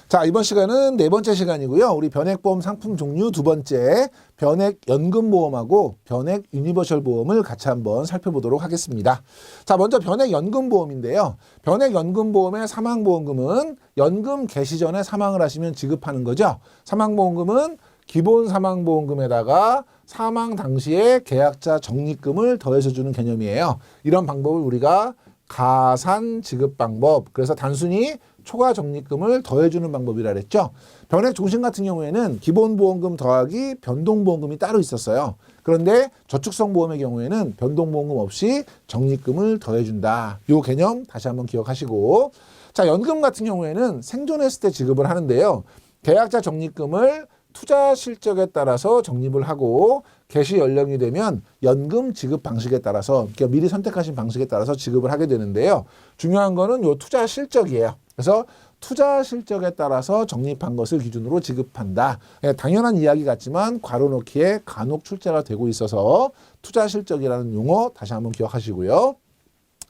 자, 이번 시간은 네 번째 시간이고요. 우리 변액보험 상품 종류 두 번째 변액연금보험하고 변액유니버셜보험을 같이 한번 살펴보도록 하겠습니다. 자, 먼저 변액연금보험인데요. 변액연금보험의 사망보험금은 연금 개시 전에 사망을 하시면 지급하는 거죠. 사망보험금은 기본 사망보험금에다가 사망 당시에 계약자 적립금을 더해서 주는 개념이에요. 이런 방법을 우리가 가산 지급 방법, 그래서 단순히 초과 적립금을 더해주는 방법이라 그랬죠. 변액 종신 같은 경우에는 기본보험금 더하기 변동보험금이 따로 있었어요. 그런데 저축성 보험의 경우에는 변동보험금 없이 적립금을 더해준다. 이 개념 다시 한번 기억하시고, 자, 연금 같은 경우에는 생존했을 때 지급을 하는데요. 계약자 적립금을 투자 실적에 따라서 적립을 하고 개시 연령이 되면 연금 지급 방식에 따라서, 그러니까 미리 선택하신 방식에 따라서 지급을 하게 되는데요. 중요한 거는 요 투자 실적이에요. 그래서 투자 실적에 따라서 적립한 것을 기준으로 지급한다. 당연한 이야기 같지만 괄호 넣기에 간혹 출제가 되고 있어서 투자 실적이라는 용어 다시 한번 기억하시고요.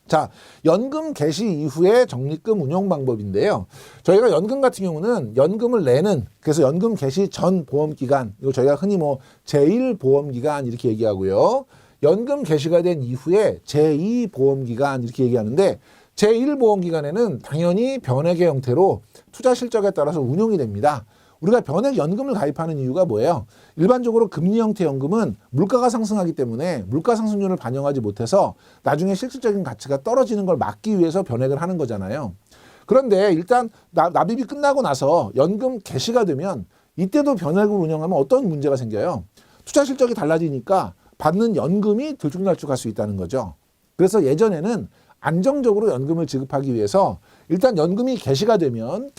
자, 연금 개시 이후의 적립금 운용 방법인데요. 저희가 연금 같은 경우는 연금을 내는, 그래서 연금 개시 전 보험기간, 이거 저희가 흔히 뭐 제1보험기간 이렇게 얘기하고요. 연금 개시가 된 이후에 제2보험기간 이렇게 얘기하는데, 제1보험기간에는 당연히 변액의 형태로 투자 실적에 따라서 운용이 됩니다. 우리가 변액연금을 가입하는 이유가 뭐예요? 일반적으로 금리 형태 연금은 물가가 상승하기 때문에 물가 상승률을 반영하지 못해서 나중에 실질적인 가치가 떨어지는 걸 막기 위해서 변액을 하는 거잖아요. 그런데 일단 납입이 끝나고 나서 연금 개시가 되면 이때도 변액을 운영하면 어떤 문제가 생겨요? 투자 실적이 달라지니까 받는 연금이 들쭉날쭉할 수 있다는 거죠. 그래서 예전에는 안정적으로 연금을 지급하기 위해서 일단 연금이 개시가 되면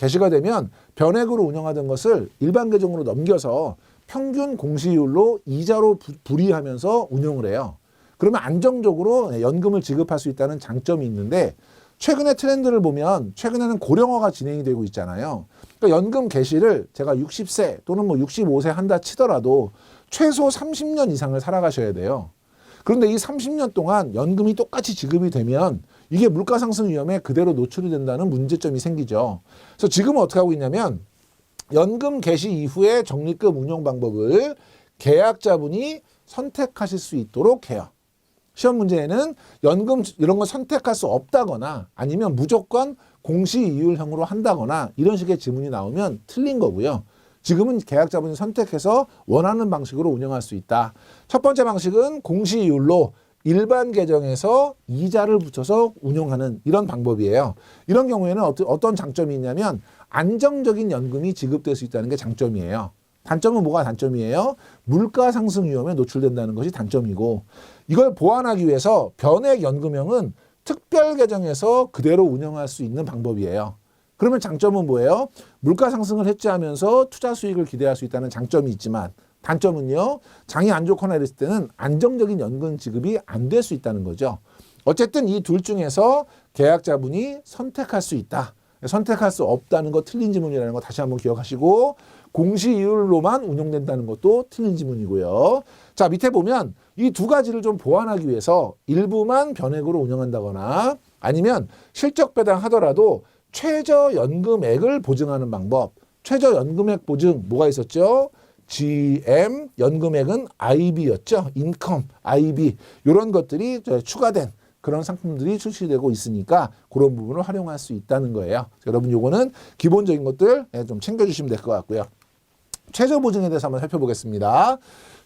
변액으로 운영하던 것을 일반 계정으로 넘겨서 평균 공시율로 이자로 불이하면서 운용을 해요. 그러면 안정적으로 연금을 지급할 수 있다는 장점이 있는데, 최근의 트렌드를 보면 최근에는 고령화가 진행이 되고 있잖아요. 그러니까 연금 개시를 제가 60세 또는 뭐 65세 한다 치더라도 최소 30년 이상을 살아가셔야 돼요. 그런데 이 30년 동안 연금이 똑같이 지급이 되면 이게 물가 상승 위험에 그대로 노출이 된다는 문제점이 생기죠. 그래서 지금은 어떻게 하고 있냐면 연금 개시 이후의 적립금 운용 방법을 계약자분이 선택하실 수 있도록 해요. 시험 문제에는 연금 이런 거 선택할 수 없다거나 아니면 무조건 공시이율형으로 한다거나 이런 식의 지문이 나오면 틀린 거고요. 지금은 계약자분이 선택해서 원하는 방식으로 운영할 수 있다. 첫 번째 방식은 공시이율로 일반 계정에서 이자를 붙여서 운용하는 이런 방법이에요. 이런 경우에는 어떤 장점이 있냐면 안정적인 연금이 지급될 수 있다는 게 장점이에요. 단점은 뭐가 단점이에요? 물가 상승 위험에 노출된다는 것이 단점이고, 이걸 보완하기 위해서 변액연금형은 특별 계정에서 그대로 운영할 수 있는 방법이에요. 그러면 장점은 뭐예요? 물가 상승을 해지하면서 투자 수익을 기대할 수 있다는 장점이 있지만, 단점은요, 장이 안 좋거나 이랬을 때는 안정적인 연금 지급이 안 될 수 있다는 거죠. 어쨌든 이 둘 중에서 계약자분이 선택할 수 있다. 선택할 수 없다는 거 틀린 지문이라는 거 다시 한번 기억하시고, 공시이율로만 운용된다는 것도 틀린 지문이고요. 자, 밑에 보면 이 두 가지를 좀 보완하기 위해서 일부만 변액으로 운영한다거나 아니면 실적 배당하더라도 최저연금액을 보증하는 방법. 최저연금액 보증 뭐가 있었죠? GM, 연금액은 IB였죠. 인컴, IB. 이런 것들이 추가된 그런 상품들이 출시되고 있으니까 그런 부분을 활용할 수 있다는 거예요. 여러분 요거는 기본적인 것들 좀 챙겨주시면 될 것 같고요. 최저보증에 대해서 한번 살펴보겠습니다.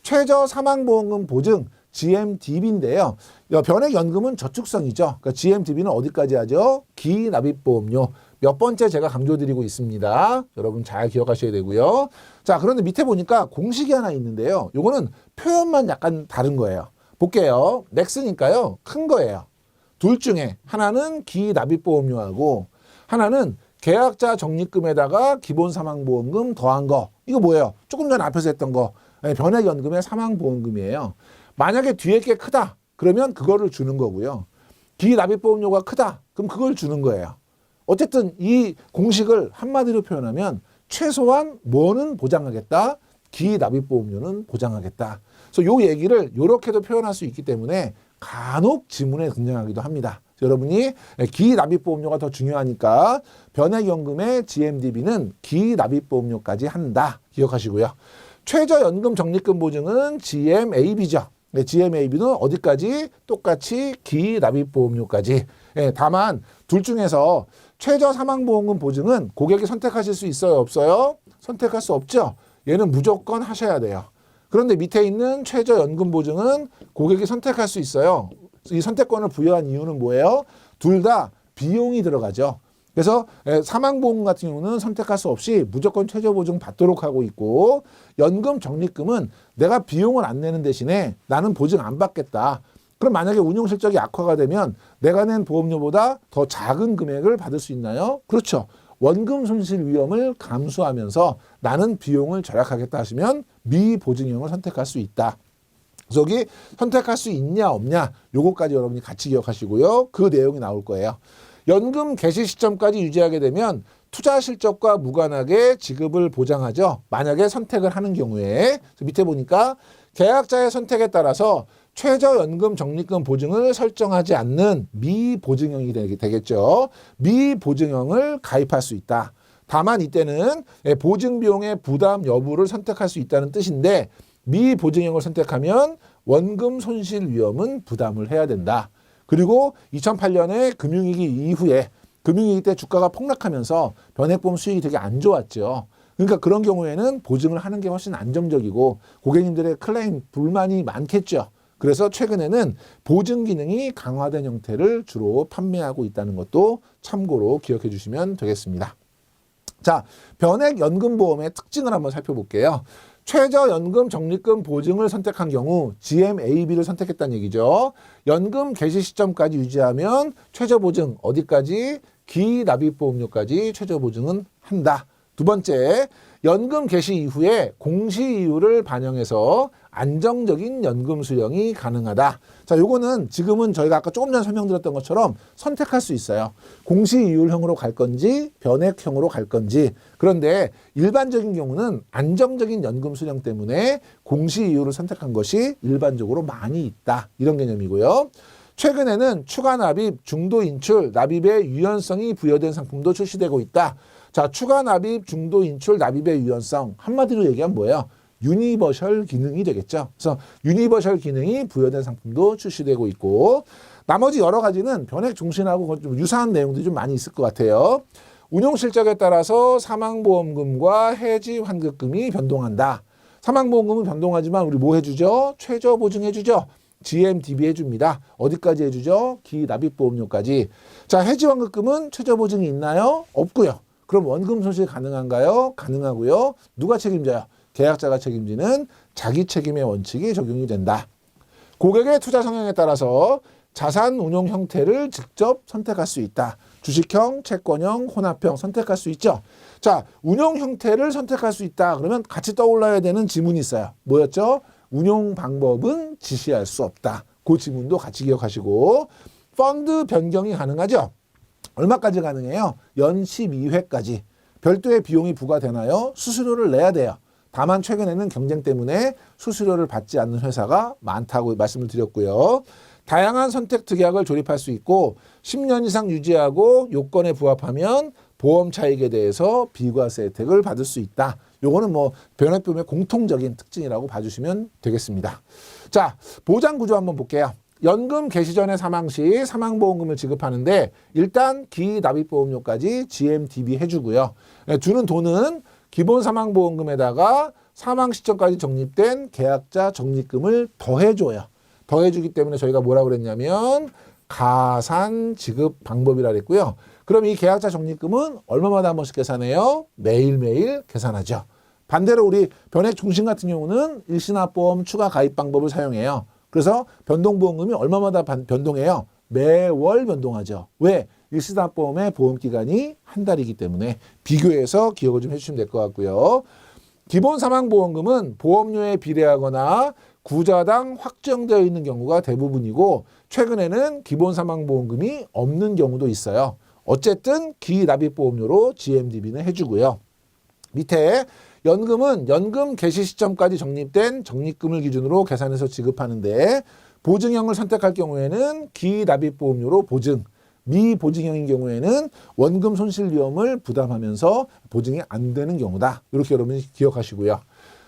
최저 사망보험금 보증, GMDB인데요. 변액연금은 저축성이죠. 그러니까 GMDB는 어디까지 하죠? 기납입보험료. 몇 번째 제가 강조드리고 있습니다. 여러분 잘 기억하셔야 되고요. 자, 그런데 밑에 보니까 공식이 하나 있는데요. 요거는 표현만 약간 다른 거예요. 볼게요. 넥스니까요. 큰 거예요. 둘 중에 하나는 기납입보험료하고 하나는 계약자 적립금에다가 기본 사망보험금 더한 거. 이거 뭐예요? 조금 전에 앞에서 했던 거. 변액연금의 사망보험금이에요. 만약에 뒤에 게 크다. 그러면 그거를 주는 거고요. 기납입보험료가 크다. 그럼 그걸 주는 거예요. 어쨌든 이 공식을 한마디로 표현하면 최소한 뭐는 보장하겠다. 기납입보험료는 보장하겠다. 그래서 이 얘기를 이렇게도 표현할 수 있기 때문에 간혹 지문에 등장하기도 합니다. 여러분이 기납입보험료가 더 중요하니까 변액연금의 GMDB는 기납입보험료까지 한다. 기억하시고요. 최저연금 적립금 보증은 GMAB죠. GMAB는 어디까지? 똑같이 기납입보험료까지. 다만 둘 중에서 최저사망보험금 보증은 고객이 선택하실 수 있어요? 없어요? 선택할 수 없죠. 얘는 무조건 하셔야 돼요. 그런데 밑에 있는 최저연금 보증은 고객이 선택할 수 있어요. 이 선택권을 부여한 이유는 뭐예요? 둘 다 비용이 들어가죠. 그래서 사망보험 같은 경우는 선택할 수 없이 무조건 최저보증 받도록 하고 있고, 연금 적립금은 내가 비용을 안 내는 대신에 나는 보증 안 받겠다. 그럼 만약에 운용 실적이 악화가 되면 내가 낸 보험료보다 더 작은 금액을 받을 수 있나요? 그렇죠. 원금 손실 위험을 감수하면서 나는 비용을 절약하겠다 하시면 미보증형을 선택할 수 있다. 그래서 여기 선택할 수 있냐 없냐 요거까지 여러분이 같이 기억하시고요. 그 내용이 나올 거예요. 연금 개시 시점까지 유지하게 되면 투자 실적과 무관하게 지급을 보장하죠. 만약에 선택을 하는 경우에. 밑에 보니까 계약자의 선택에 따라서 최저연금 적립금 보증을 설정하지 않는 미보증형이 되겠죠. 미보증형을 가입할 수 있다. 다만 이때는 보증비용의 부담 여부를 선택할 수 있다는 뜻인데, 미보증형을 선택하면 원금 손실 위험은 부담을 해야 된다. 그리고 2008년에 금융위기 이후에 금융위기 때 주가가 폭락하면서 변액보험 수익이 되게 안 좋았죠. 그러니까 그런 경우에는 보증을 하는 게 훨씬 안정적이고 고객님들의 클레임 불만이 많겠죠. 그래서 최근에는 보증 기능이 강화된 형태를 주로 판매하고 있다는 것도 참고로 기억해 주시면 되겠습니다. 자, 변액연금보험의 특징을 한번 살펴볼게요. 최저연금 적립금 보증을 선택한 경우 GMAB를 선택했다는 얘기죠. 연금 개시 시점까지 유지하면 최저보증 어디까지? 기납입보험료까지 최저보증은 한다. 두 번째, 연금 개시 이후에 공시이율을 반영해서 안정적인 연금 수령이 가능하다. 자, 요거는 지금은 저희가 아까 조금 전에 설명드렸던 것처럼 선택할 수 있어요. 공시이율형으로 갈 건지 변액형으로 갈 건지. 그런데 일반적인 경우는 안정적인 연금 수령 때문에 공시이율을 선택한 것이 일반적으로 많이 있다. 이런 개념이고요. 최근에는 추가 납입, 중도 인출, 납입의 유연성이 부여된 상품도 출시되고 있다. 자, 추가 납입, 중도 인출, 납입의 유연성. 한마디로 얘기하면 뭐예요? 유니버셜 기능이 되겠죠. 그래서 유니버셜 기능이 부여된 상품도 출시되고 있고, 나머지 여러 가지는 변액 종신하고 좀 유사한 내용들이 좀 많이 있을 것 같아요. 운용 실적에 따라서 사망보험금과 해지 환급금이 변동한다. 사망보험금은 변동하지만 우리 뭐 해주죠? 최저 보증해주죠. GMDB 해줍니다. 어디까지 해주죠? 기납입보험료까지. 자, 해지 환급금은 최저 보증이 있나요? 없고요. 그럼 원금 손실 가능한가요? 가능하고요. 누가 책임져요? 계약자가 책임지는 자기 책임의 원칙이 적용이 된다. 고객의 투자 성향에 따라서 자산 운용 형태를 직접 선택할 수 있다. 주식형, 채권형, 혼합형 선택할 수 있죠. 자, 운용 형태를 선택할 수 있다. 그러면 같이 떠올라야 되는 지문이 있어요. 뭐였죠? 운용 방법은 지시할 수 없다. 그 지문도 같이 기억하시고, 펀드 변경이 가능하죠. 얼마까지 가능해요? 연 12회까지. 별도의 비용이 부과되나요? 수수료를 내야 돼요. 다만 최근에는 경쟁 때문에 수수료를 받지 않는 회사가 많다고 말씀을 드렸고요. 다양한 선택 특약을 조립할 수 있고 10년 이상 유지하고 요건에 부합하면 보험 차익에 대해서 비과세 혜택을 받을 수 있다. 요거는 뭐 변액보험의 공통적인 특징이라고 봐주시면 되겠습니다. 자, 보장 구조 한번 볼게요. 연금 개시 전에 사망 시 사망보험금을 지급하는데 일단 기납입보험료까지 GMDB 해주고요. 주는 돈은 기본 사망보험금에다가 사망 시점까지 적립된 계약자 적립금을 더해줘요. 더해주기 때문에 저희가 뭐라고 그랬냐면 가산 지급 방법이라 그랬고요. 그럼 이 계약자 적립금은 얼마마다 한 번씩 계산해요? 매일매일 계산하죠. 반대로 우리 변액 종신 같은 경우는 일시납보험 추가 가입 방법을 사용해요. 그래서 변동보험금이 얼마마다 변동해요? 매월 변동하죠. 왜? 일시납보험의 보험기간이 한 달이기 때문에 비교해서 기억을 좀 해주시면 될 것 같고요. 기본 사망보험금은 보험료에 비례하거나 구자당 확정되어 있는 경우가 대부분이고 최근에는 기본 사망보험금이 없는 경우도 있어요. 어쨌든 기납입보험료로 GMDB는 해주고요. 밑에 연금은 연금 개시 시점까지 적립된 적립금을 기준으로 계산해서 지급하는데 보증형을 선택할 경우에는 기납입보험료로 보증, 미보증형인 경우에는 원금 손실 위험을 부담하면서 보증이 안 되는 경우다. 이렇게 여러분이 기억하시고요.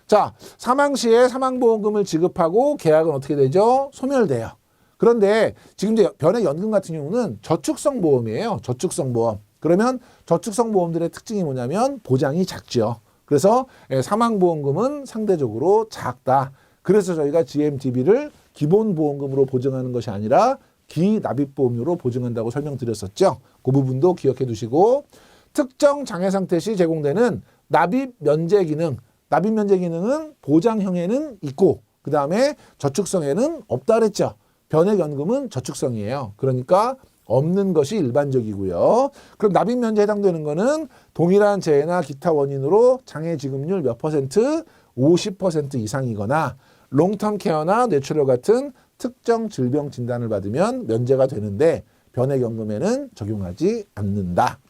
자, 사망 시에 사망보험금을 지급하고 계약은 어떻게 되죠? 소멸돼요. 그런데 지금 이제 변액연금 같은 경우는 저축성 보험이에요. 저축성 보험. 그러면 저축성 보험들의 특징이 뭐냐면 보장이 작죠. 그래서 사망보험금은 상대적으로 작다. 그래서 저희가 GMDB를 기본보험금으로 보증하는 것이 아니라 기납입보험료로 보증한다고 설명드렸었죠. 그 부분도 기억해 두시고, 특정 장애 상태 시 제공되는 납입 면제 기능. 납입 면제 기능은 보장형에는 있고 그 다음에 저축성에는 없다 그랬죠. 변액연금은 저축성이에요. 그러니까 없는 것이 일반적이고요. 그럼 납입 면제에 해당되는 거는 동일한 재해나 기타 원인으로 장애 지급률 몇 퍼센트? 50% 이상이거나 롱텀 케어나 뇌출혈 같은 특정 질병 진단을 받으면 면제가 되는데 변액연금에는 적용하지 않는다.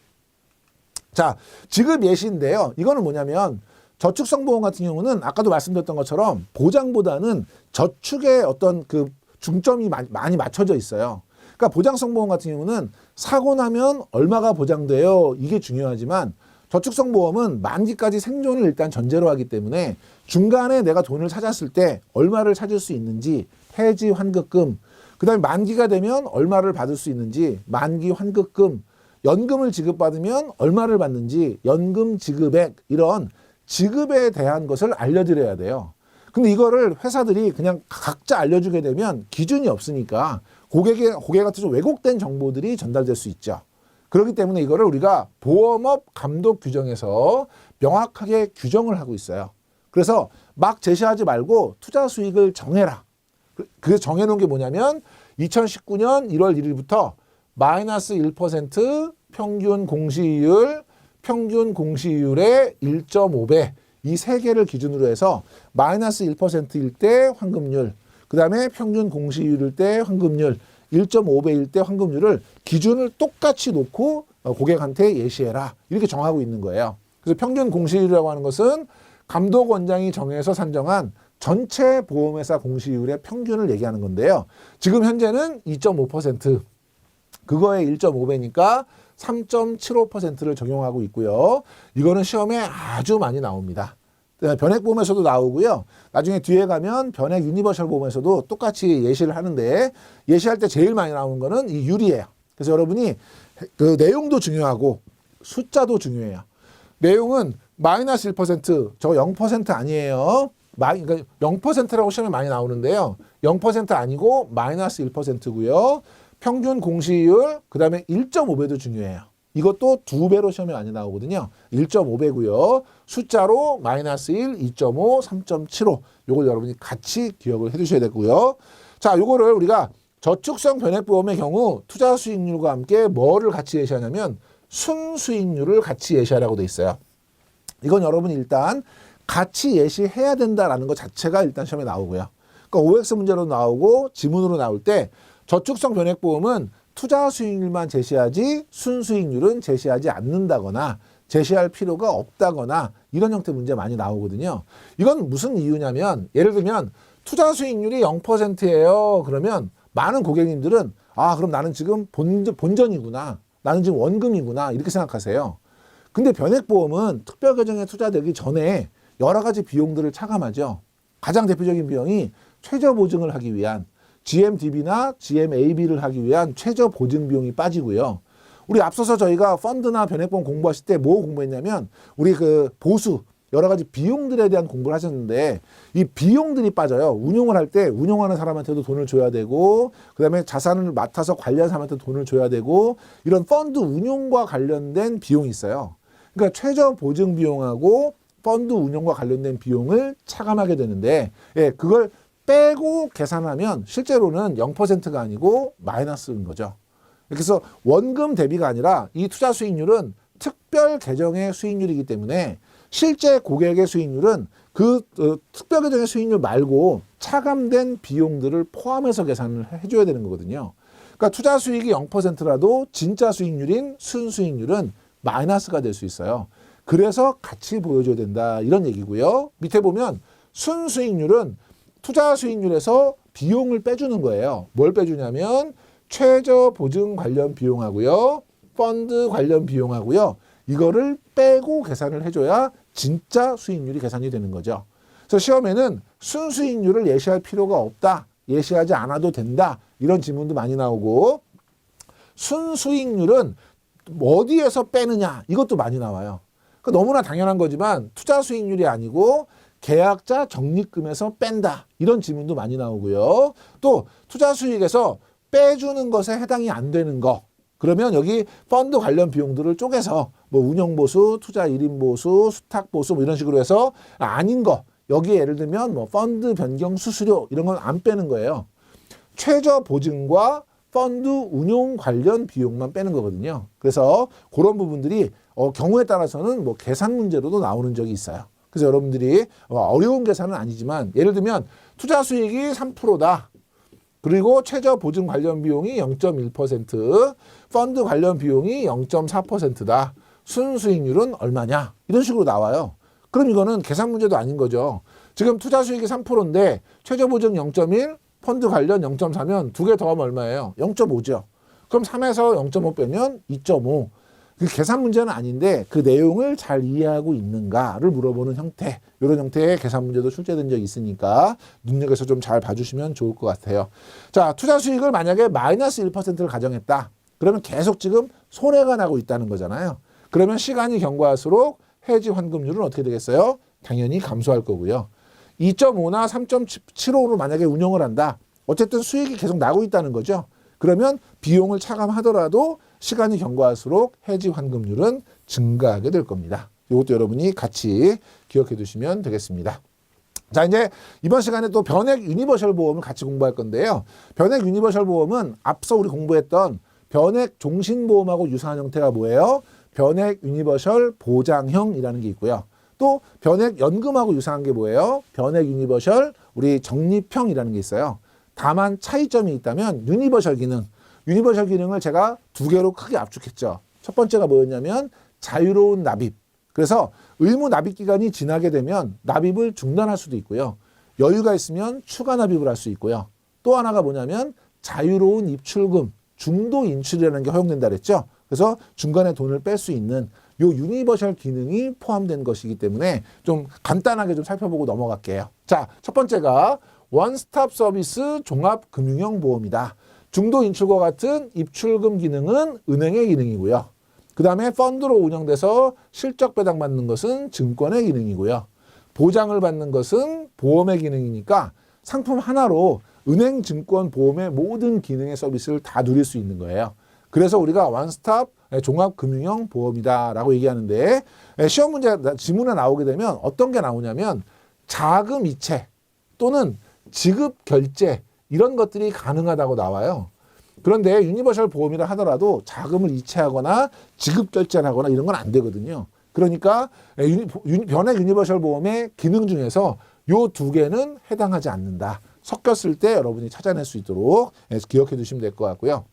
자, 지급 예시인데요. 이거는 뭐냐면 저축성 보험 같은 경우는 아까도 말씀드렸던 것처럼 보장보다는 저축의 어떤 그 중점이 많이 맞춰져 있어요. 그러니까 보장성 보험 같은 경우는 사고 나면 얼마가 보장돼요. 이게 중요하지만 저축성 보험은 만기까지 생존을 일단 전제로 하기 때문에 중간에 내가 돈을 찾았을 때 얼마를 찾을 수 있는지 해지 환급금, 그 다음에 만기가 되면 얼마를 받을 수 있는지 만기 환급금, 연금을 지급받으면 얼마를 받는지 연금 지급액, 이런 지급에 대한 것을 알려드려야 돼요. 근데 이거를 회사들이 그냥 각자 알려주게 되면 기준이 없으니까 고객한테 좀 왜곡된 정보들이 전달될 수 있죠. 그렇기 때문에 이거를 우리가 보험업 감독 규정에서 명확하게 규정을 하고 있어요. 그래서 막 제시하지 말고 투자 수익을 정해라. 그 정해놓은 게 뭐냐면 2019년 1월 1일부터 마이너스 1% 평균 공시이율, 평균 공시이율의 1.5배, 이 세 개를 기준으로 해서 마이너스 1%일 때 환급률, 그 다음에 평균 공시이율일 때 환급률, 1.5배일 때 환급률을 기준을 똑같이 놓고 고객한테 예시해라. 이렇게 정하고 있는 거예요. 그래서 평균 공시이율이라고 하는 것은 감독원장이 정해서 산정한 전체 보험회사 공시이율의 평균을 얘기하는 건데요. 지금 현재는 2.5%, 그거에 1.5배니까 3.75%를 적용하고 있고요. 이거는 시험에 아주 많이 나옵니다. 변액보험에서도 나오고요. 나중에 뒤에 가면 변액 유니버셜 보험에서도 똑같이 예시를 하는데 예시할 때 제일 많이 나오는 거는 이 율이에요. 그래서 여러분이 그 내용도 중요하고 숫자도 중요해요. 내용은 마이너스 1%, 저거 0% 아니에요. 그러니까 0%라고 시험에 많이 나오는데요. 0% 아니고 마이너스 1%고요. 평균 공시이율, 그 다음에 1.5배도 중요해요. 이것도 2배로 시험에 많이 나오거든요. 1.5배고요. 숫자로 마이너스 1, 2.5, 3.75. 요걸 여러분이 같이 기억을 해 두셔야 되고요. 자, 요거를 우리가 저축성 변액보험의 경우 투자 수익률과 함께 뭐를 같이 예시하냐면 순수익률을 같이 예시하라고 돼 있어요. 이건 여러분이 일단 같이 예시해야 된다라는 것 자체가 일단 시험에 나오고요. 그러니까 OX 문제로 나오고 지문으로 나올 때 저축성 변액보험은 투자 수익률만 제시하지 순수익률은 제시하지 않는다거나 제시할 필요가 없다거나 이런 형태 문제 많이 나오거든요. 이건 무슨 이유냐면 예를 들면 투자 수익률이 0%예요. 그러면 많은 고객님들은 그럼 나는 지금 본전이구나. 나는 지금 원금이구나. 이렇게 생각하세요. 근데 변액보험은 특별계정에 투자되기 전에 여러 가지 비용들을 차감하죠. 가장 대표적인 비용이 최저 보증을 하기 위한 GMDB나 GMAB를 하기 위한 최저 보증 비용이 빠지고요. 우리 앞서서 저희가 펀드나 변액보험 공부하실 때 뭐 공부했냐면 우리 그 보수 여러 가지 비용들에 대한 공부를 하셨는데 이 비용들이 빠져요. 운용을 할 때 운용하는 사람한테도 돈을 줘야 되고 그다음에 자산을 맡아서 관리하는 사람한테 돈을 줘야 되고 이런 펀드 운용과 관련된 비용이 있어요. 그러니까 최저 보증 비용하고 펀드 운용과 관련된 비용을 차감하게 되는데 그걸 빼고 계산하면 실제로는 0%가 아니고 마이너스인 거죠. 그래서 원금 대비가 아니라 이 투자 수익률은 특별 계정의 수익률이기 때문에 실제 고객의 수익률은 그 특별 계정의 수익률 말고 차감된 비용들을 포함해서 계산을 해줘야 되는 거거든요. 그러니까 투자 수익이 0%라도 진짜 수익률인 순수익률은 마이너스가 될 수 있어요. 그래서 같이 보여줘야 된다 이런 얘기고요. 밑에 보면 순수익률은 투자 수익률에서 비용을 빼주는 거예요. 뭘 빼주냐면 최저 보증 관련 비용하고요. 펀드 관련 비용하고요. 이거를 빼고 계산을 해줘야 진짜 수익률이 계산이 되는 거죠. 그래서 시험에는 순수익률을 예시할 필요가 없다. 예시하지 않아도 된다. 이런 질문도 많이 나오고 순수익률은 어디에서 빼느냐 이것도 많이 나와요. 그러니까 너무나 당연한 거지만 투자 수익률이 아니고 계약자 적립금에서 뺀다. 이런 질문도 많이 나오고요. 또 투자 수익에서 빼주는 것에 해당이 안 되는 거. 그러면 여기 펀드 관련 비용들을 쪼개서 뭐 운영보수, 투자 1인 보수, 수탁보수 뭐 이런 식으로 해서 아닌 거. 여기에 예를 들면 뭐 펀드 변경 수수료 이런 건 안 빼는 거예요. 최저 보증과 펀드 운용 관련 비용만 빼는 거거든요. 그래서 그런 부분들이 경우에 따라서는 뭐 계산 문제로도 나오는 적이 있어요. 그래서 여러분들이 어려운 계산은 아니지만 예를 들면 투자 수익이 3%다. 그리고 최저 보증 관련 비용이 0.1%, 펀드 관련 비용이 0.4%다. 순수익률은 얼마냐? 이런 식으로 나와요. 그럼 이거는 계산 문제도 아닌 거죠. 지금 투자 수익이 3%인데 최저 보증 0.1, 펀드 관련 0.4면 두 개 더하면 얼마예요? 0.5죠. 그럼 3에서 0.5 빼면 2.5. 그 계산 문제는 아닌데 그 내용을 잘 이해하고 있는가를 물어보는 형태. 이런 형태의 계산 문제도 출제된 적이 있으니까 눈여겨서 좀 잘 봐주시면 좋을 것 같아요. 자, 투자 수익을 만약에 마이너스 1%를 가정했다. 그러면 계속 지금 손해가 나고 있다는 거잖아요. 그러면 시간이 경과할수록 해지 환급률은 어떻게 되겠어요? 당연히 감소할 거고요. 2.5나 3.75로 만약에 운영을 한다. 어쨌든 수익이 계속 나고 있다는 거죠. 그러면 비용을 차감하더라도 시간이 경과할수록 해지 환급률은 증가하게 될 겁니다. 이것도 여러분이 같이 기억해 두시면 되겠습니다. 자, 이제 이번 시간에 또 변액 유니버셜 보험을 같이 공부할 건데요. 변액 유니버셜 보험은 앞서 우리 공부했던 변액 종신보험하고 유사한 형태가 뭐예요? 변액 유니버셜 보장형이라는 게 있고요. 또 변액 연금하고 유사한 게 뭐예요? 변액 유니버셜 우리 적립형이라는 게 있어요. 다만 차이점이 있다면 유니버셜 기능을 제가 두 개로 크게 압축했죠. 첫 번째가 뭐였냐면 자유로운 납입. 그래서 의무 납입 기간이 지나게 되면 납입을 중단할 수도 있고요. 여유가 있으면 추가 납입을 할 수 있고요. 또 하나가 뭐냐면 자유로운 입출금, 중도 인출이라는 게 허용된다 그랬죠. 그래서 중간에 돈을 뺄 수 있는 요 유니버셜 기능이 포함된 것이기 때문에 좀 간단하게 좀 살펴보고 넘어갈게요. 자, 첫 번째가 원스톱 서비스 종합금융형 보험이다. 중도 인출과 같은 입출금 기능은 은행의 기능이고요. 그 다음에 펀드로 운영돼서 실적 배당받는 것은 증권의 기능이고요. 보장을 받는 것은 보험의 기능이니까 상품 하나로 은행, 증권, 보험의 모든 기능의 서비스를 다 누릴 수 있는 거예요. 그래서 우리가 원스톱 종합금융형 보험이다라고 얘기하는데 시험 문제 지문에 나오게 되면 어떤 게 나오냐면 자금 이체 또는 지급 결제 이런 것들이 가능하다고 나와요. 그런데 유니버셜 보험이라 하더라도 자금을 이체하거나 지급 결제를 하거나 이런 건 안 되거든요. 그러니까 변액 유니버셜 보험의 기능 중에서 요 두 개는 해당하지 않는다. 섞였을 때 여러분이 찾아낼 수 있도록 기억해 두시면 될 것 같고요.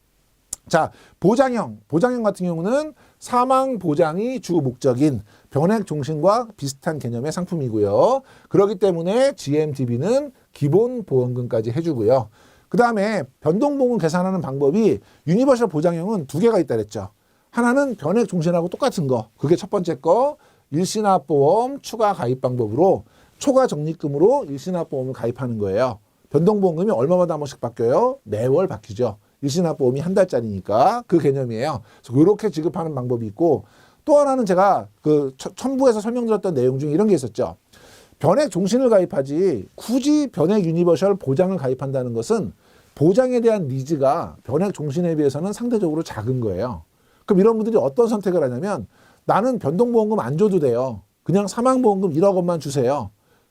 자, 보장형 같은 경우는 사망 보장이 주 목적인 변액 종신과 비슷한 개념의 상품이고요. 그렇기 때문에 GMDB는 기본 보험금까지 해주고요. 그 다음에 변동보험 계산하는 방법이 유니버셜 보장형은 두 개가 있다 그랬죠. 하나는 변액 종신하고 똑같은 거. 그게 첫 번째 거 일시납보험 추가 가입 방법으로 초과 적립금으로 일시납보험을 가입하는 거예요. 변동보험금이 얼마마다 한 번씩 바뀌어요? 매월 바뀌죠. 일시납보험이 한 달짜리니까 그 개념이에요. 그래서 이렇게 지급하는 방법이 있고 또 하나는 제가 그 첨부에서 설명드렸던 내용 중에 이런 게 있었죠. 변액 종신을 가입하지 굳이 변액 유니버셜 보장을 가입한다는 것은 보장에 대한 니즈가 변액 종신에 비해서는 상대적으로 작은 거예요. 그럼 이런 분들이 어떤 선택을 하냐면 나는 변동보험금 안 줘도 돼요. 그냥 사망보험금 1억 원만 주세요.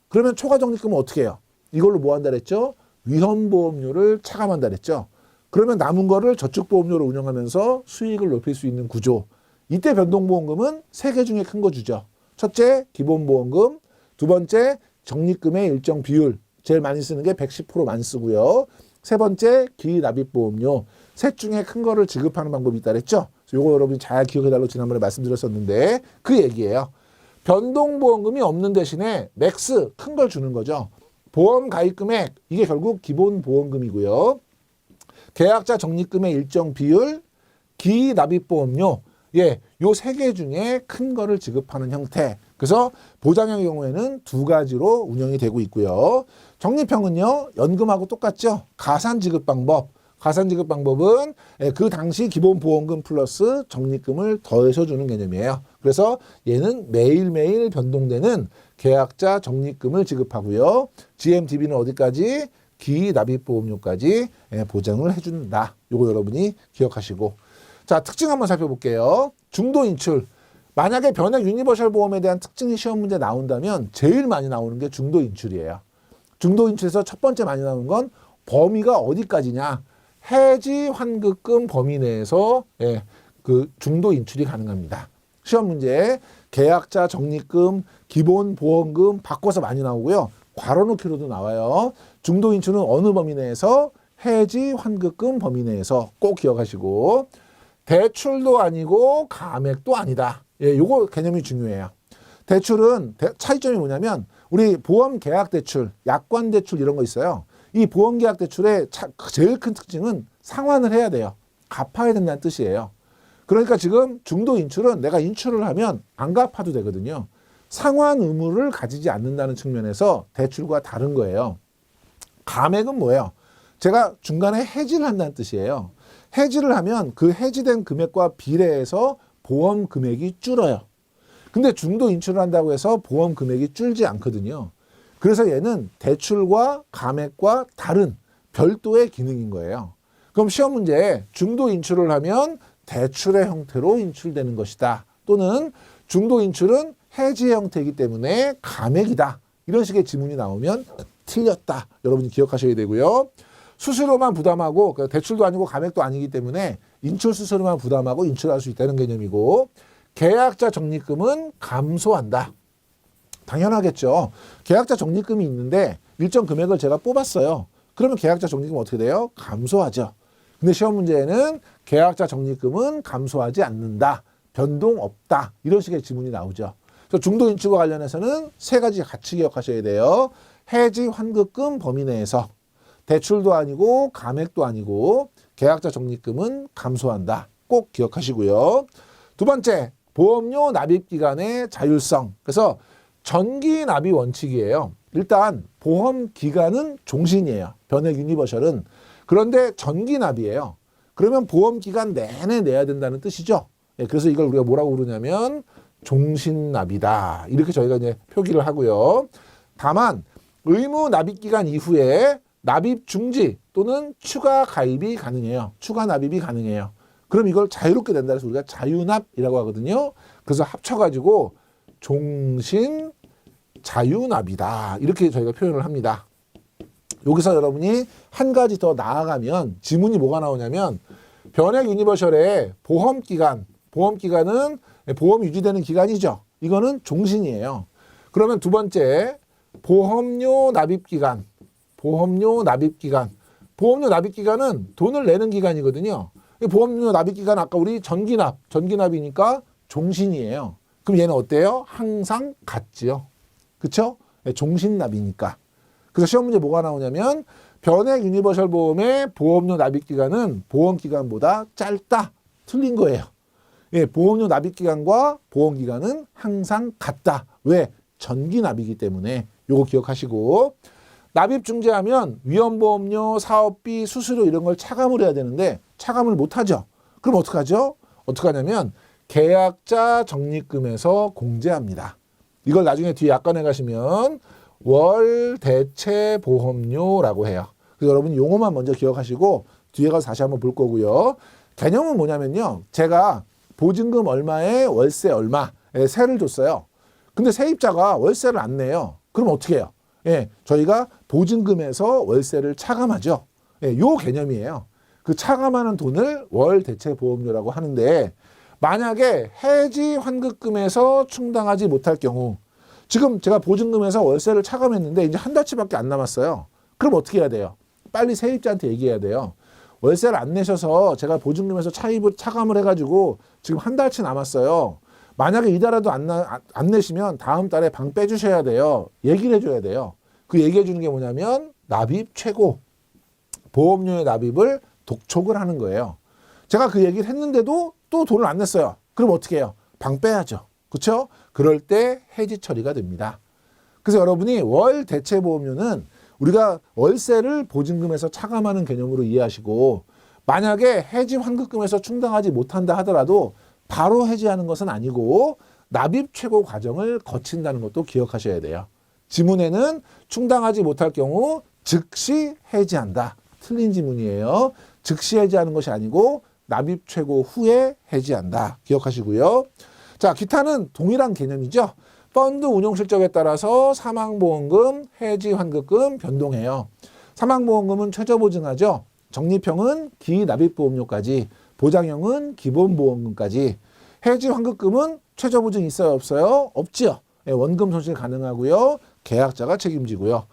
그러면 초과 적립금은 어떻게 해요? 이걸로 뭐 한다 그랬죠? 위험보험료를 차감한다 그랬죠. 그러면 남은 거를 저축보험료로 운영하면서 수익을 높일 수 있는 구조. 이때 변동보험금은 세 개 중에 큰 거 주죠. 첫째, 기본보험금. 두 번째, 적립금의 일정 비율. 제일 많이 쓰는 게 110% 많이 쓰고요. 세 번째, 기납입보험료. 셋 중에 큰 거를 지급하는 방법이 있다 그랬죠. 요거 여러분이 잘 기억해달라고 지난번에 말씀드렸었는데 그 얘기예요. 변동보험금이 없는 대신에 맥스 큰 걸 주는 거죠. 보험 가입 금액, 이게 결국 기본 보험금이고요. 계약자 적립금의 일정 비율, 기납입보험료, 예, 요 세 개 중에 큰 거를 지급하는 형태. 그래서 보장의 경우에는 두 가지로 운영이 되고 있고요. 적립형은요, 연금하고 똑같죠. 가산지급 방법. 가산지급 방법은 그 당시 기본보험금 플러스 적립금을 더해서 주는 개념이에요. 그래서 얘는 매일매일 변동되는 계약자 적립금을 지급하고요. GMDB는 어디까지? 기납입보험료까지 보장을 해준다. 요거 여러분이 기억하시고. 자, 특징 한번 살펴볼게요. 중도 인출. 만약에 변액 유니버셜 보험에 대한 특징이 시험 문제 나온다면 제일 많이 나오는 게 중도 인출이에요. 중도 인출에서 첫 번째 많이 나오는 건 범위가 어디까지냐. 해지 환급금 범위 내에서 그 중도 인출이 가능합니다. 시험 문제에 계약자 적립금, 기본 보험금 바꿔서 많이 나오고요. 괄호넣기로도 나와요. 중도 인출은 어느 범위 내에서? 해지 환급금 범위 내에서 꼭 기억하시고, 대출도 아니고 감액도 아니다. 예, 요거 개념이 중요해요. 대출은 차이점이 뭐냐면 우리 보험 계약 대출, 약관 대출 이런 거 있어요. 이 보험 계약 대출의 제일 큰 특징은 상환을 해야 돼요. 갚아야 된다는 뜻이에요. 그러니까 지금 중도 인출은 내가 인출을 하면 안 갚아도 되거든요. 상환 의무를 가지지 않는다는 측면에서 대출과 다른 거예요. 감액은 뭐예요? 제가 중간에 해지를 한다는 뜻이에요. 해지를 하면 그 해지된 금액과 비례해서 보험 금액이 줄어요. 근데 중도 인출을 한다고 해서 보험 금액이 줄지 않거든요. 그래서 얘는 대출과 감액과 다른 별도의 기능인 거예요. 그럼 시험 문제에 중도 인출을 하면 대출의 형태로 인출되는 것이다. 또는 중도 인출은 해지의 형태이기 때문에 감액이다. 이런 식의 지문이 나오면 틀렸다. 여러분이 기억하셔야 되고요. 수수료만 부담하고 대출도 아니고 감액도 아니기 때문에 인출 수수료만 부담하고 인출할 수 있다는 개념이고, 계약자 적립금은 감소한다. 당연하겠죠. 계약자 적립금이 있는데 일정 금액을 제가 뽑았어요. 그러면 계약자 적립금은 어떻게 돼요? 감소하죠. 근데 시험 문제에는 계약자 적립금은 감소하지 않는다. 변동 없다. 이런 식의 지문이 나오죠. 그래서 중도 인출과 관련해서는 세 가지 같이 기억하셔야 돼요. 해지 환급금 범위 내에서 대출도 아니고 감액도 아니고 계약자 적립금은 감소한다. 꼭 기억하시고요. 두 번째, 보험료 납입기간의 자율성. 그래서 전기 납입 원칙이에요. 일단 보험 기간은 종신이에요. 변액 유니버셜은. 그런데 전기 납이에요. 그러면 보험 기간 내내 내야 된다는 뜻이죠. 그래서 이걸 우리가 뭐라고 부르냐면 종신납이다. 이렇게 저희가 이제 표기를 하고요. 다만 의무 납입 기간 이후에 납입 중지 또는 추가 가입이 가능해요. 추가 납입이 가능해요. 그럼 이걸 자유롭게 된다 해서 우리가 자유납이라고 하거든요. 그래서 합쳐가지고 종신 자유납이다. 이렇게 저희가 표현을 합니다. 여기서 여러분이 한 가지 더 나아가면 지문이 뭐가 나오냐면 변액 유니버셜의 보험기간은 보험 유지되는 기간이죠. 이거는 종신이에요. 그러면 두 번째, 보험료 납입기간. 보험료 납입기간은 돈을 내는 기간이거든요. 보험료 납입기간 아까 우리 전기납이니까 종신이에요. 그럼 얘는 어때요? 항상 같지요. 그쵸? 종신납이니까. 그래서 시험 문제 뭐가 나오냐면 변액 유니버셜 보험의 보험료 납입기간은 보험기간보다 짧다. 틀린 거예요. 예, 보험료 납입기간과 보험기간은 항상 같다. 왜? 전기납이기 때문에 요거 기억하시고, 납입 중지하면 위험보험료, 사업비, 수수료 이런 걸 차감을 해야 되는데 차감을 못하죠. 그럼 어떡하죠? 어떡하냐면 계약자 적립금에서 공제합니다. 이걸 나중에 뒤에 약관에 가시면 월 대체 보험료라고 해요. 그래서 여러분 용어만 먼저 기억하시고 뒤에 가서 다시 한번 볼 거고요. 개념은 뭐냐면요. 제가 보증금 얼마에 월세 얼마에 세를 줬어요. 근데 세입자가 월세를 안 내요. 그럼 어떻게 해요? 예, 저희가 보증금에서 월세를 차감하죠. 예, 요 개념이에요. 그 차감하는 돈을 월 대체 보험료라고 하는데, 만약에 해지 환급금에서 충당하지 못할 경우, 지금 제가 보증금에서 월세를 차감했는데 이제 한 달치밖에 안 남았어요. 그럼 어떻게 해야 돼요? 빨리 세입자한테 얘기해야 돼요. 월세를 안 내셔서 제가 보증금에서 차감을 해가지고 지금 한 달치 남았어요. 만약에 이달에도 안 내시면 다음 달에 방 빼주셔야 돼요. 얘기를 해줘야 돼요. 그 얘기해 주는 게 뭐냐면 납입 최고, 보험료의 납입을 독촉을 하는 거예요. 제가 그 얘기를 했는데도 또 돈을 안 냈어요. 그럼 어떻게 해요? 방 빼야죠. 그렇죠? 그럴 때 해지 처리가 됩니다. 그래서 여러분이 월 대체 보험료는 우리가 월세를 보증금에서 차감하는 개념으로 이해하시고, 만약에 해지 환급금에서 충당하지 못한다 하더라도 바로 해지하는 것은 아니고 납입 최고 과정을 거친다는 것도 기억하셔야 돼요. 지문에는 충당하지 못할 경우 즉시 해지한다. 틀린 지문이에요. 즉시 해지하는 것이 아니고 납입 최고 후에 해지한다. 기억하시고요. 자, 기타는 동일한 개념이죠. 펀드 운용 실적에 따라서 사망보험금, 해지 환급금 변동해요. 사망보험금은 최저보증하죠. 적립형은 기납입보험료까지, 보장형은 기본보험금까지. 해지 환급금은 최저보증 있어요, 없어요? 없지요. 원금 손실 가능하고요. 계약자가 책임지고요.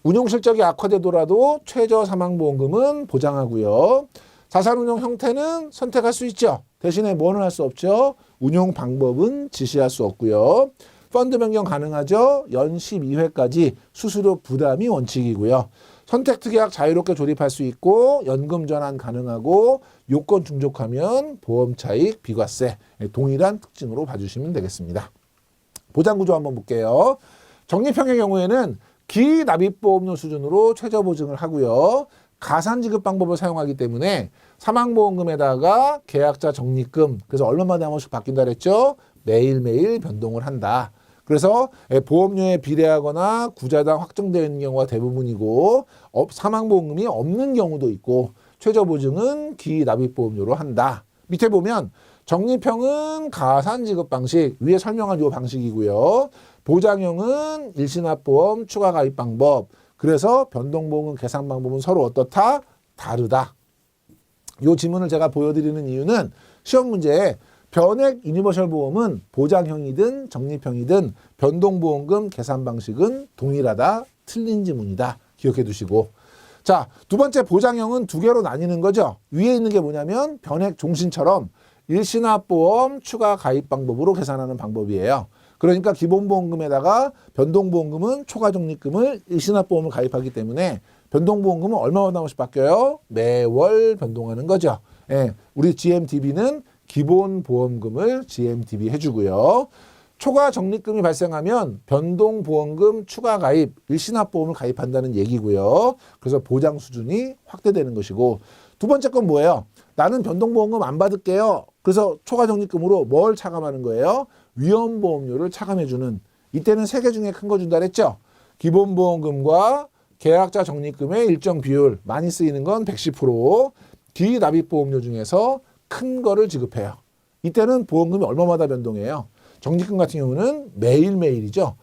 운용 실적이 악화되더라도 최저 사망보험금은 보장하고요. 자산운용 형태는 선택할 수 있죠. 대신에 뭐는 할 수 없죠. 운용 방법은 지시할 수 없고요. 펀드 변경 가능하죠. 연 12회까지 수수료 부담이 원칙이고요. 선택특약 자유롭게 조립할 수 있고 연금 전환 가능하고 요건 충족하면 보험차익 비과세, 동일한 특징으로 봐주시면 되겠습니다. 보장구조 한번 볼게요. 적립형의 경우에는 기납입보험료 수준으로 최저보증을 하고요. 가산지급 방법을 사용하기 때문에 사망보험금에다가 계약자 적립금, 그래서 얼마마다 한 번씩 바뀐다 그랬죠? 매일매일 변동을 한다. 그래서 보험료에 비례하거나 구자당 확정되어 있는 경우가 대부분이고 사망보험금이 없는 경우도 있고 최저보증은 기납입보험료로 한다. 밑에 보면 적립형은 가산지급 방식, 위에 설명한 이 방식이고요. 보장형은 일시납보험 추가 가입 방법, 그래서 변동보험금 계산 방법은 서로 어떻다? 다르다. 이 지문을 제가 보여드리는 이유는 시험 문제에 변액 유니버셜 보험은 보장형이든 적립형이든 변동보험금 계산 방식은 동일하다. 틀린 지문이다. 기억해 두시고. 자, 두 번째 보장형은 두 개로 나뉘는 거죠. 위에 있는 게 뭐냐면 변액 종신처럼 일시납보험 추가 가입 방법으로 계산하는 방법이에요. 그러니까 기본보험금에다가 변동보험금은 초과적립금을 일시납보험을 가입하기 때문에 변동보험금은 얼마마다 한 번씩 바뀌어요? 매월 변동하는 거죠. 예, 우리 GMDB는 기본보험금을 GMDB 해주고요. 초과적립금이 발생하면 변동보험금 추가가입, 일시납보험을 가입한다는 얘기고요. 그래서 보장 수준이 확대되는 것이고, 두 번째 건 뭐예요? 나는 변동보험금 안 받을게요. 그래서 초과적립금으로 뭘 차감하는 거예요? 위험보험료를 차감해주는, 이때는 세 개 중에 큰 거 준다 그랬죠? 기본보험금과 계약자 적립금의 일정 비율, 많이 쓰이는 건 110%, 기납입보험료 중에서 큰 거를 지급해요. 이때는 보험금이 얼마마다 변동해요? 적립금 같은 경우는 매일매일이죠.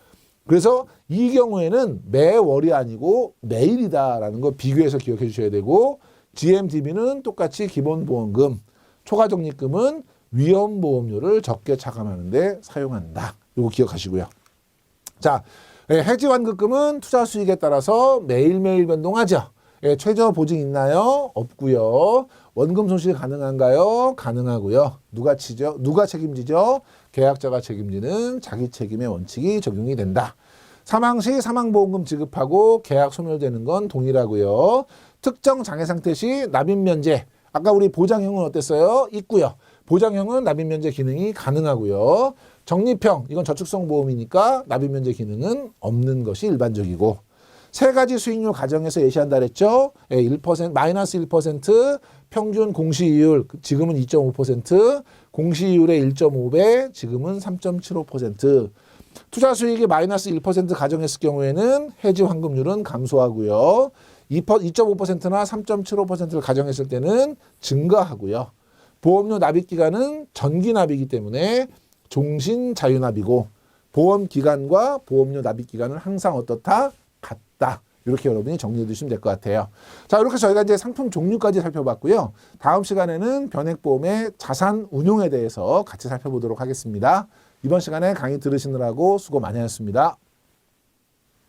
그래서 이 경우에는 매월이 아니고 매일이다라는 거 비교해서 기억해 주셔야 되고, GMDB는 똑같이 기본보험금, 초과적립금은 위험보험료를 적게 차감하는 데 사용한다. 이거 기억하시고요. 자, 해지환급금은 투자 수익에 따라서 매일매일 변동하죠. 최저 보증 있나요? 없고요. 원금 손실 가능한가요? 가능하고요. 누가 책임지죠? 계약자가 책임지는 자기 책임의 원칙이 적용이 된다. 사망 시 사망보험금 지급하고 계약 소멸되는 건 동일하고요. 특정 장애 상태 시 납입 면제. 아까 우리 보장형은 어땠어요? 있고요. 보장형은 납입 면제 기능이 가능하고요. 적립형, 이건 저축성 보험이니까 납입 면제 기능은 없는 것이 일반적이고, 세 가지 수익률 가정에서 예시한다 그랬죠? 1%, 마이너스 1%, 평균 공시이율, 지금은 2.5%, 공시이율의 1.5배, 지금은 3.75%. 투자 수익이 마이너스 1% 가정했을 경우에는 해지 환급률은 감소하고요. 2.5%나 3.75%를 가정했을 때는 증가하고요. 보험료 납입 기간은 전기 납이기 때문에 종신 자유납이고, 보험 기간과 보험료 납입 기간은 항상 어떻다? 같다. 이렇게 여러분이 정리해 두시면 될 것 같아요. 자, 이렇게 저희가 이제 상품 종류까지 살펴봤고요. 다음 시간에는 변액보험의 자산 운용에 대해서 같이 살펴보도록 하겠습니다. 이번 시간에 강의 들으시느라고 수고 많이 하셨습니다.